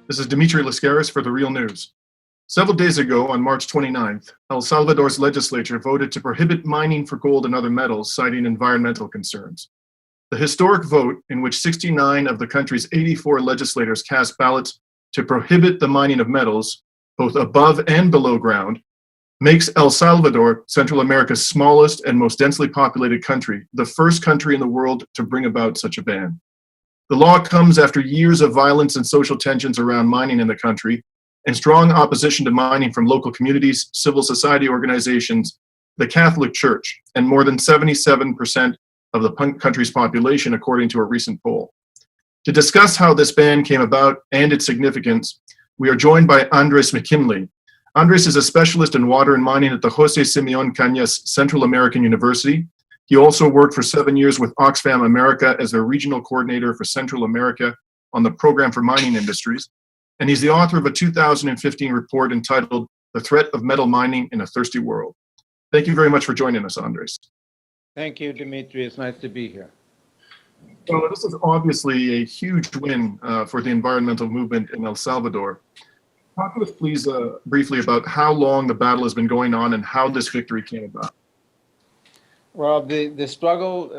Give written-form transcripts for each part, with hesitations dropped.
This is Dimitri Lascaris for The Real News. Several days ago, on March 29th, El Salvador's legislature voted to prohibit mining for gold and other metals, citing environmental concerns. The historic vote, in which 69 of the country's 84 legislators cast ballots to prohibit the mining of metals, both above and below ground, makes El Salvador, Central America's smallest and most densely populated country, the first country in the world to bring about such a ban. The law comes after years of violence and social tensions around mining in the country, and strong opposition to mining from local communities, civil society organizations, the Catholic Church, and more than 77% of the country's population, according to a recent poll. To discuss how this ban came about and its significance, we are joined by Andres McKinley. Andres is a specialist in water and mining at the Jose Simeon Cañas Central American University. He also worked for 7 years with Oxfam America as their regional coordinator for Central America on the Program for Mining Industries. And he's the author of a 2015 report entitled The Threat of Metal Mining in a Thirsty World. Thank you very much for joining us, Andres. Thank you, Dimitri. It's nice to be here. So this is obviously a huge win for the environmental movement in El Salvador. Talk to us, please, briefly about how long the battle has been going on and how this victory came about. Well, the struggle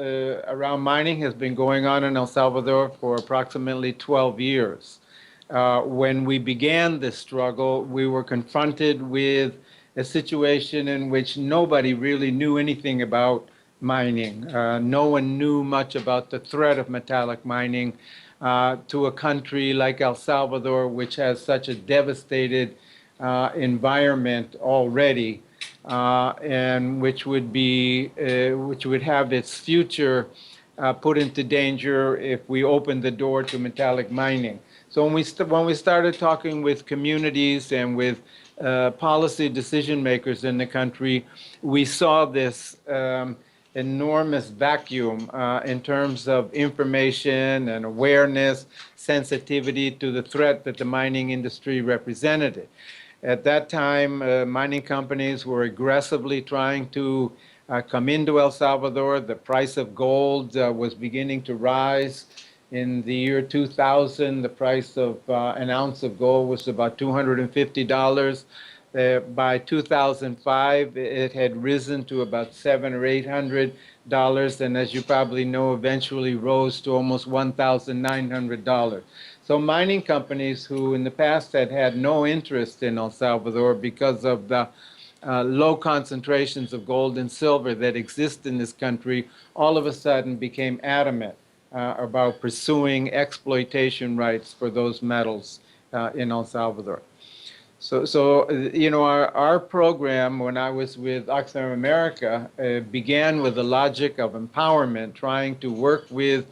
around mining has been going on in El Salvador for approximately 12 years. When we began this struggle, we were confronted with a situation in which nobody really knew anything about mining. No one knew much about the threat of metallic mining to a country like El Salvador, which has such a devastated environment already. And which would have its future put into danger if we opened the door to metallic mining. So when we started talking with communities and with policy decision makers in the country, we saw this enormous vacuum in terms of information and awareness, sensitivity to the threat that the mining industry represented. At that time, mining companies were aggressively trying to come into El Salvador. The price of gold was beginning to rise. In the year 2000, the price of an ounce of gold was about $250. By 2005, it had risen to about $700 or $800, and as you probably know, eventually rose to almost $1,900. So mining companies who in the past had had no interest in El Salvador because of the low concentrations of gold and silver that exist in this country, all of a sudden became adamant about pursuing exploitation rights for those metals in El Salvador. So you know, our program, when I was with Oxfam America, began with the logic of empowerment, trying to work with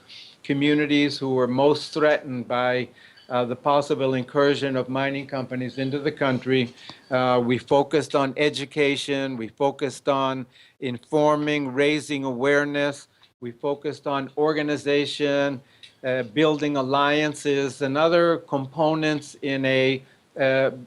communities who were most threatened by the possible incursion of mining companies into the country. We focused on education, we focused on informing, raising awareness, we focused on organization, building alliances, and other components in an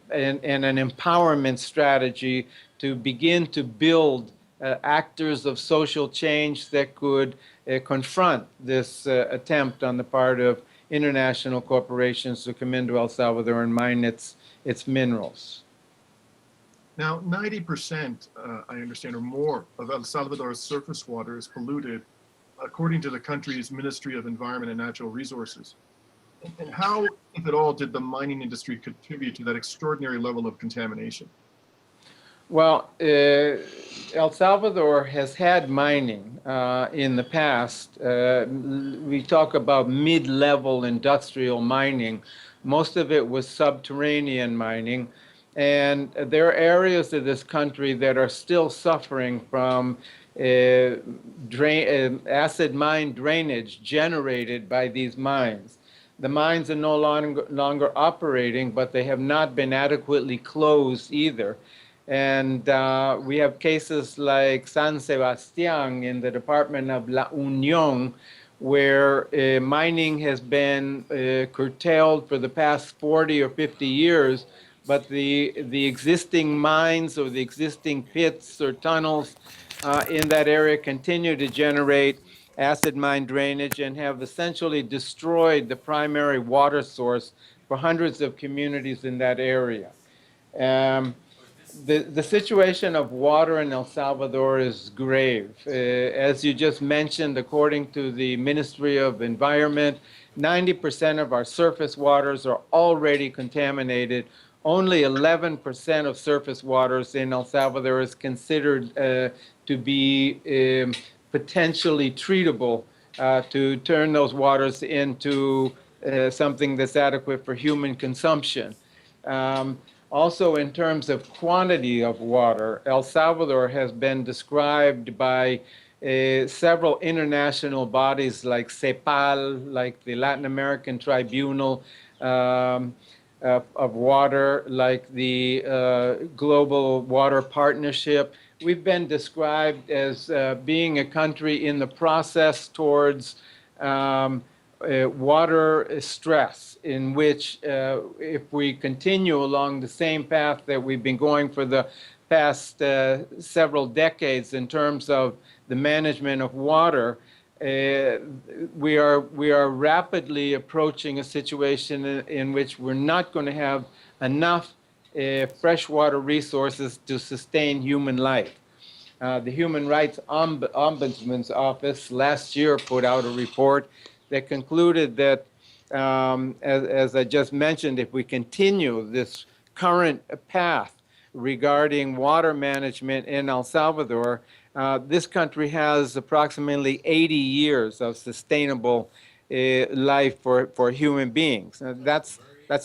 empowerment strategy to begin to build actors of social change that could confront this attempt on the part of international corporations to come into El Salvador and mine its minerals. Now, 90%, I understand, or more of El Salvador's surface water is polluted, according to the country's Ministry of Environment and Natural Resources. And how, if at all, did the mining industry contribute to that extraordinary level of contamination? Well, El Salvador has had mining in the past. We talk about mid-level industrial mining. Most of it was subterranean mining. And there are areas of this country that are still suffering from acid mine drainage generated by these mines. The mines are no longer operating, but they have not been adequately closed either. And we have cases like San Sebastián in the department of La Unión, where mining has been curtailed for the past 40 or 50 years, but the existing mines or the existing pits or tunnels in that area continue to generate acid mine drainage and have essentially destroyed the primary water source for hundreds of communities in that area. Um, the situation of water in El Salvador is grave. As you just mentioned, according to the Ministry of Environment, 90% of our surface waters are already contaminated. Only 11% of surface waters in El Salvador is considered to be potentially treatable to turn those waters into something that's adequate for human consumption. Um, Also, in terms of quantity of water, El Salvador has been described by several international bodies like CEPAL, like the Latin American Tribunal of Water, like the Global Water Partnership. We've been described as being a country in the process towards water stress, in which if we continue along the same path that we've been going for the past several decades in terms of the management of water, we are rapidly approaching a situation in which we're not going to have enough freshwater resources to sustain human life. The Human Rights Ombudsman's Office last year put out a report that concluded that, as I just mentioned, if we continue this current path regarding water management in El Salvador, this country has approximately 80 years of sustainable life for human beings. That's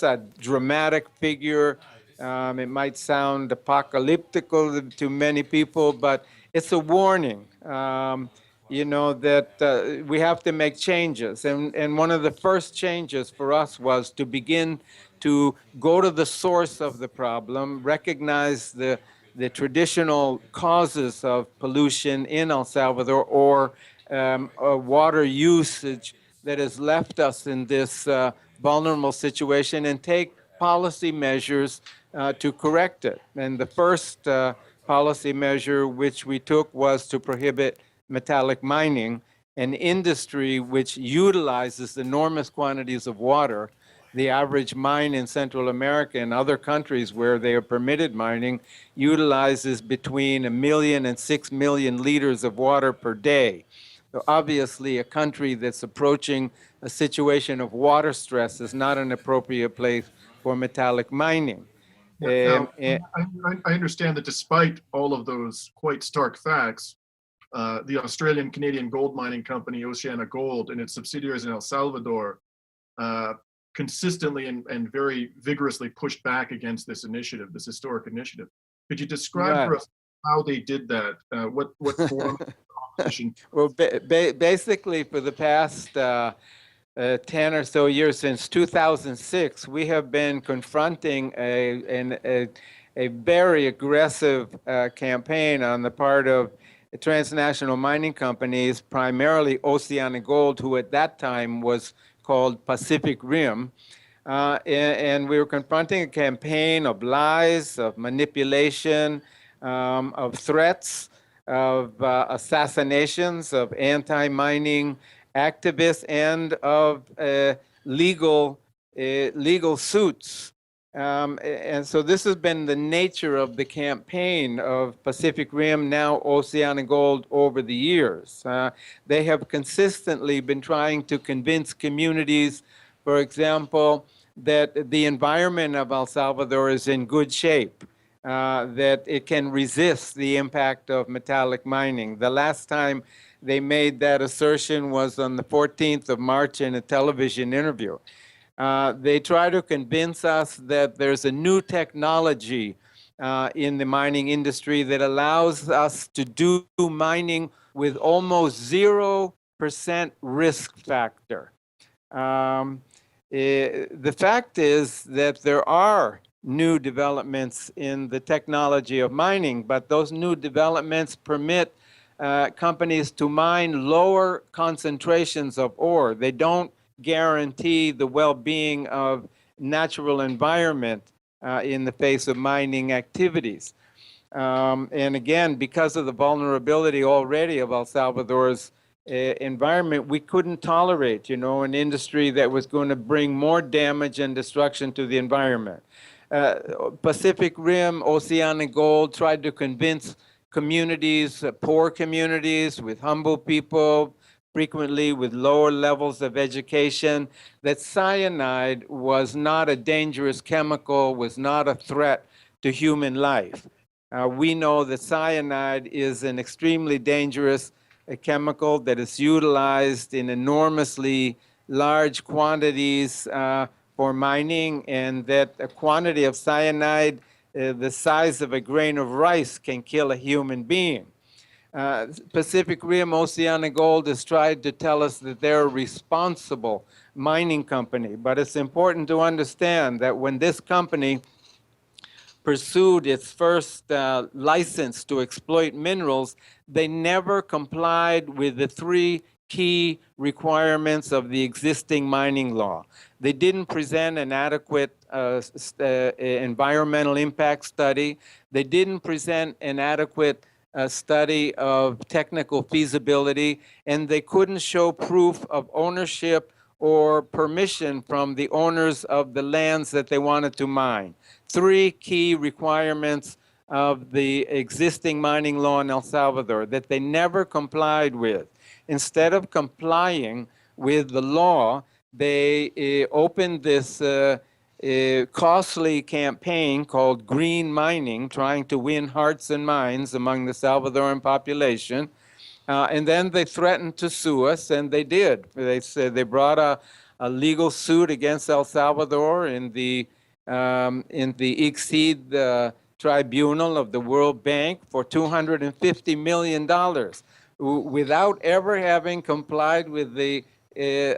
a dramatic figure. It might sound apocalyptic to many people, but it's a warning, that we have to make changes. And one of the first changes for us was to begin to go to the source of the problem, recognize the traditional causes of pollution in El Salvador, or water usage that has left us in this vulnerable situation, and take policy measures to correct it. And the first policy measure which we took was to prohibit metallic mining, an industry which utilizes enormous quantities of water. The average mine in Central America and other countries where they are permitted mining utilizes between 1 million and 6 million liters of water per day. So obviously, a country that's approaching a situation of water stress is not an appropriate place for metallic mining. Now, I understand that despite all of those quite stark facts, the Australian-Canadian gold mining company Oceana Gold and its subsidiaries in El Salvador consistently and very vigorously pushed back against this initiative, this historic initiative. Could you describe for us how they did that? What form of opposition? Well, basically, for the past 10 or so years, since 2006, we have been confronting a very aggressive campaign on the part of transnational mining companies, primarily Oceana Gold, who at that time was called Pacific Rim. And we were confronting a campaign of lies, of manipulation, of threats, of assassinations, of anti-mining activists, and of legal suits. And so this has been the nature of the campaign of Pacific Rim, now Oceana Gold, over the years. They have consistently been trying to convince communities, for example, that the environment of El Salvador is in good shape, that it can resist the impact of metallic mining. The last time they made that assertion was on the 14th of March in a television interview. They try to convince us that there's a new technology in the mining industry that allows us to do mining with almost 0% risk factor. The fact is that there are new developments in the technology of mining, but those new developments permit companies to mine lower concentrations of ore. They don't guarantee the well-being of natural environment in the face of mining activities. And again, because of the vulnerability already of El Salvador's environment we couldn't tolerate, an industry that was going to bring more damage and destruction to the environment. Pacific Rim, Oceanic Gold tried to convince communities, poor communities with humble people, frequently with lower levels of education, that cyanide was not a dangerous chemical, was not a threat to human life. We know that cyanide is an extremely dangerous chemical that is utilized in enormously large quantities for mining, and that a quantity of cyanide the size of a grain of rice can kill a human being. Pacific Rim Oceanic Gold has tried to tell us that they're a responsible mining company, but it's important to understand that when this company pursued its first license to exploit minerals, they never complied with the three key requirements of the existing mining law. They didn't present an adequate environmental impact study. They didn't present an adequate study of technical feasibility, and they couldn't show proof of ownership or permission from the owners of the lands that they wanted to mine. Three key requirements of the existing mining law in El Salvador that they never complied with. Instead of complying with the law, they opened this costly campaign called green mining, trying to win hearts and minds among the Salvadoran population. And then they threatened to sue us, and they did. They said they brought a legal suit against El Salvador in the ICSID tribunal of the World Bank for $250 million without ever having complied with the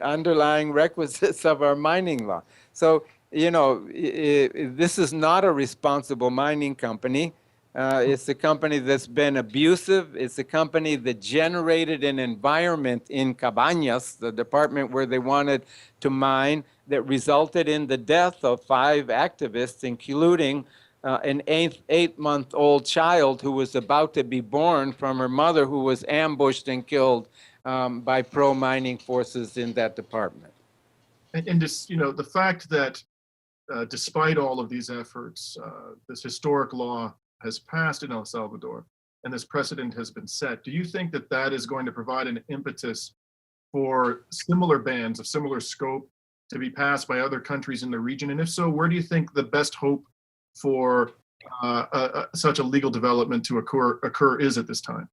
underlying requisites of our mining law. So, this is not a responsible mining company. It's a company that's been abusive. It's a company that generated an environment in Cabañas, the department where they wanted to mine, that resulted in the death of 5 activists, including an 8-month-old child who was about to be born from her mother, who was ambushed and killed by pro-mining forces in that department. And just, the fact that despite all of these efforts, this historic law has passed in El Salvador and this precedent has been set, do you think that that is going to provide an impetus for similar bans of similar scope to be passed by other countries in the region? And if so, where do you think the best hope for such a legal development to occur is at this time?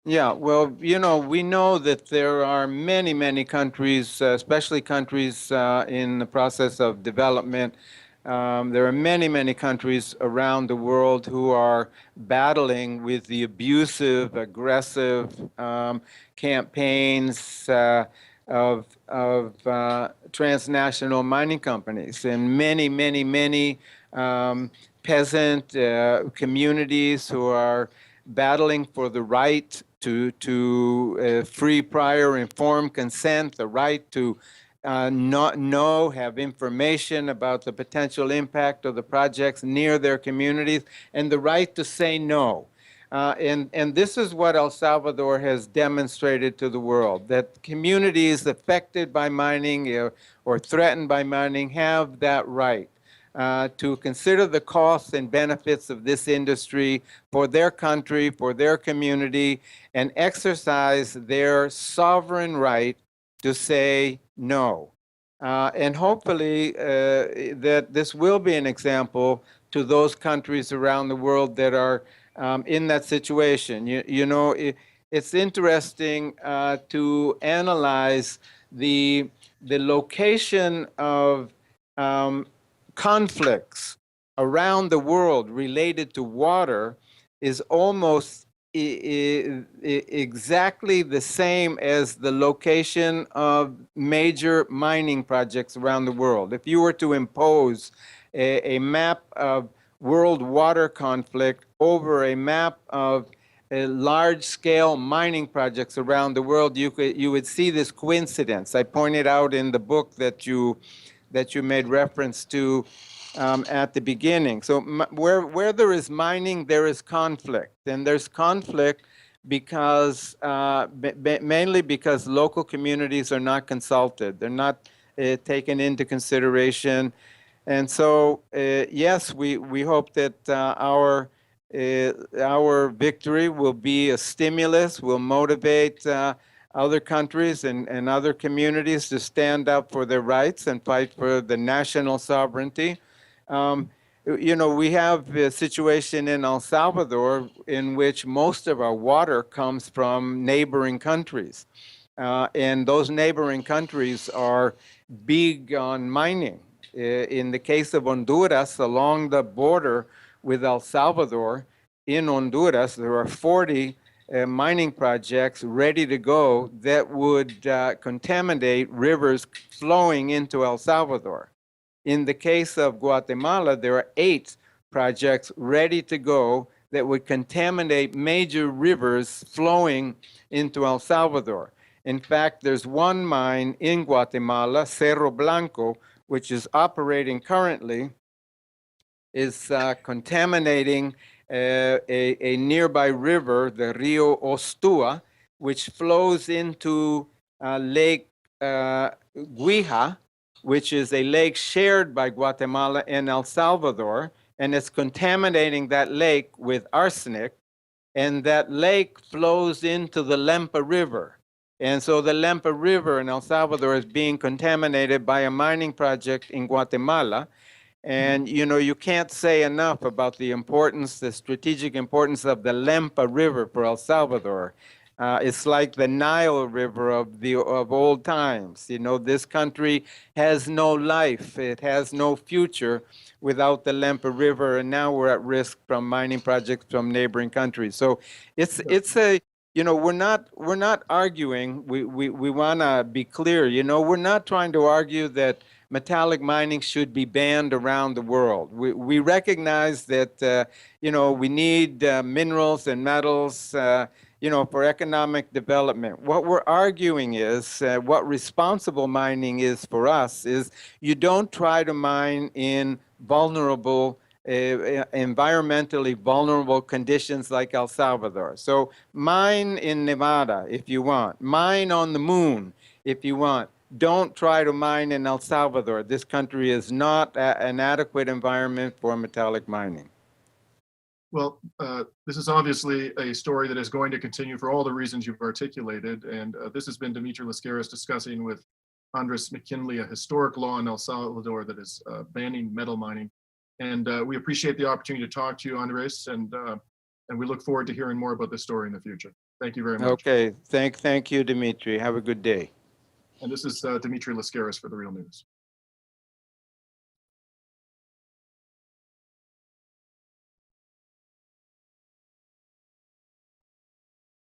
Yeah, well, we know that there are many, many countries, especially countries in the process of development. There are many, many countries around the world who are battling with the abusive, aggressive campaigns of transnational mining companies, and many, many, many peasant communities who are battling for the right to free, prior, informed consent, the right to not know, have information about the potential impact of the projects near their communities, and the right to say no. And this is what El Salvador has demonstrated to the world, that communities affected by mining or threatened by mining have that right to consider the costs and benefits of this industry for their country, for their community, and exercise their sovereign right to say no. And hopefully that this will be an example to those countries around the world that are in that situation. It's interesting to analyze the location of conflicts around the world related to water is almost exactly the same as the location of major mining projects around the world. If you were to impose a map of world water conflict over a map of large-scale mining projects around the world, you would see this coincidence. I pointed out in the book that you made reference to at the beginning. So where there is mining, there is conflict. And there's conflict because mainly because local communities are not consulted. They're not taken into consideration. And so, yes, we hope that our victory will be a stimulus, will motivate other countries and other communities to stand up for their rights and fight for the national sovereignty. Um, we have a situation in El Salvador in which most of our water comes from neighboring countries. And those neighboring countries are big on mining. In the case of Honduras, along the border with El Salvador, in Honduras, there are 40 mining projects ready to go that would contaminate rivers flowing into El Salvador. In the case of Guatemala, there are 8 projects ready to go that would contaminate major rivers flowing into El Salvador. In fact, there's one mine in Guatemala, Cerro Blanco, which is operating currently, is contaminating a nearby river, the Rio Ostua, which flows into Lake Guija, which is a lake shared by Guatemala and El Salvador, and it's contaminating that lake with arsenic, and that lake flows into the Lempa River. And so the Lempa River in El Salvador is being contaminated by a mining project in Guatemala. And you can't say enough about the importance, the strategic importance of the Lempa River for El Salvador. It's like the Nile River of old times. This country has no life. It has no future without the Lempa River, and now we're at risk from mining projects from neighboring countries. So it's a we're not arguing. We want to be clear. We're not trying to argue that metallic mining should be banned around the world. We recognize that we need minerals and metals for economic development. What we're arguing is what responsible mining is for us is you don't try to mine in vulnerable environmentally vulnerable conditions like El Salvador. So mine in Nevada if you want, mine on the moon if you want. Don't try to mine in El Salvador. This country is not an adequate environment for metallic mining. Well, this is obviously a story that is going to continue for all the reasons you've articulated. And this has been Dimitri Lascaris discussing with Andres McKinley a historic law in El Salvador that is banning metal mining. And we appreciate the opportunity to talk to you, Andres, and we look forward to hearing more about this story in the future. Thank you very much. Okay, thank you, Dimitri. Have a good day. And this is Dimitri Lascaris for The Real News.